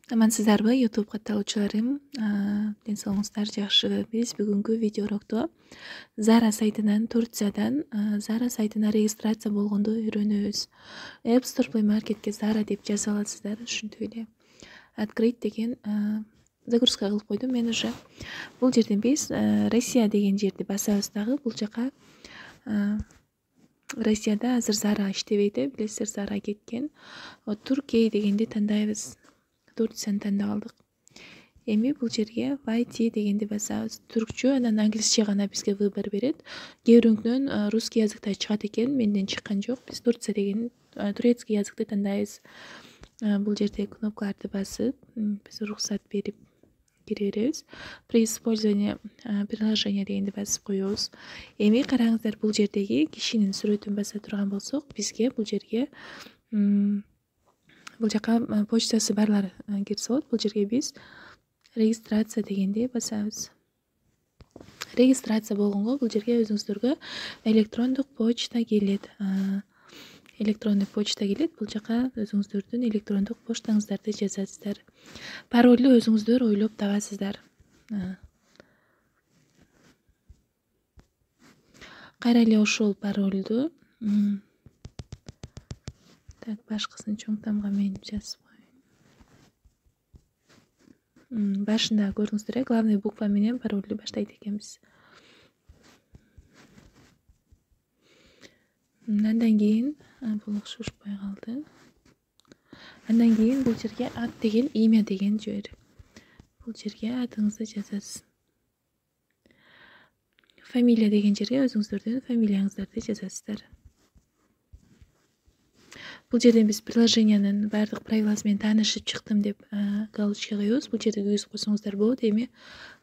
Амансыздарбы, YouTube катталуучуларым. Ден соолугуңуздар жакшы. Биз бүгүнкү видео урокто Zara сайтынан, Турциядан Zara сайтына регистрация болгонду үйрөнөбүз. App Store Play Marketке Zara деп жаза аласыздар. Ушинтип эле открыть деген загрузка кылып койдум мен уже. Бул жерден биз Россия деген жерди басабыз дагы. Бул жака Россияда азыр Zara иштебейт, билесиздер, Zara кеткен. Туркей дегенди тандайбыз. Турцияны тандап алдык. Эми бул жерге YT дегенди басабыз. Түркчө, анан англисче гана бизге выбор берет. Кээ бирөөнүн русский языкта чыгат экен, менден чыккан жок. Биз Турция деген турецкий языкты тандайбыз. Бул жерде кнопкаларды басып, биз уруксат берип кире беребиз. При использовании приложения дегенди басып коебуз. Эми караңыздар, бул жердеги кишинин сүрөтүн баса турган болсок, бизге бул жерге бул жака почтасы барлар кирсе болот. Бул жерге биз регистрация дегенди басабыз. Регистрация болгонго бул жерге өзүңүздөргө электрондук почта келет. Электрондук почта келет. Бул жака өзүңүздөрдүн электрондук поштаңыздарды жазасыздар. Паролду өзүңүздөр ойлоп табасыздар. Кайра эле ошол паролду так, башкысын чоң тамга мен жазып коеюн. Башында көрдүңүздөр, главный буква менен паролду баштайт экенбиз. Андан кийин бул ушпай калды. Андан кийин бул жерге ат деген, имя деген жибер. Бул жерге атыңызды жазасыз. Фамилия деген жерге өзүңүздөрдүн фамилияңыздарды жазасыздар. Бул жерден биз приложениянын бардык правиласы менен таанышып чыктым деп галочка коебуз. Бул жерде күйгүзүп койсоңуздар болот. Эми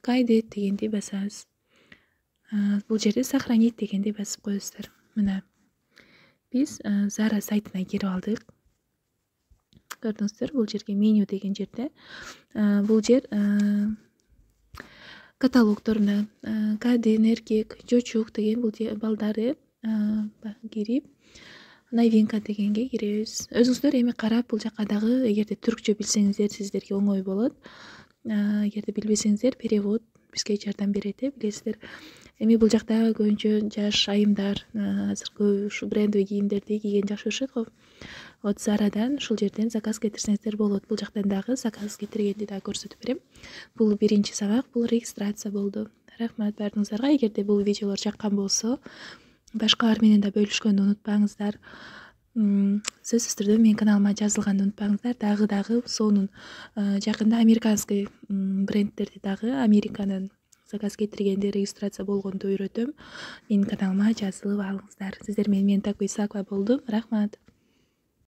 кайдет дегенди басабыз. Бул жерде сохранить дегенди басып коесуздар. Мына биз Zara сайтына кирип алдык. Көрдүңүздөр, бул жерге меню деген жерде бул жер каталогторуна кадын, эркек, жочук деген бул балдары кирип, новинка дегенге киребиз. Өзүңүздөр эми карап бул жака дагы, эгерде түркчө билсеңиздер, сиздерге оңой болот. Эгерде билбесеңиздер, перевод бизге жардам берет, билесиздер. Эми бул жакта көбүнчө жаш айымдар азыр ушу брендовый кийимдерди кийген жакшы көрүшөт го. Вот Zaraдан ушул жерден заказ кетирсеңиздер болот. Бул жактан дагы заказ кетиргенди дагы көрсөтүп берем. Бул биринчи сабак, бул регистрация болду. Рахмат баарыңыздарга. Эгерде бул видеолор жаккан болсо, башкалар менен да бөлүшкөндү унутпаңыздар. Сөзсүз түрдө менин каналыма жазылганды унутпаңыздар. Дагы сонун жакында американский брендтерди дагы Американын заказ кетиргенди, регистрация болгонду үйрөтөм. Менин каналыма жазылып алыңыздар. Сиздер менен Такой Саква болдум. Рахмат.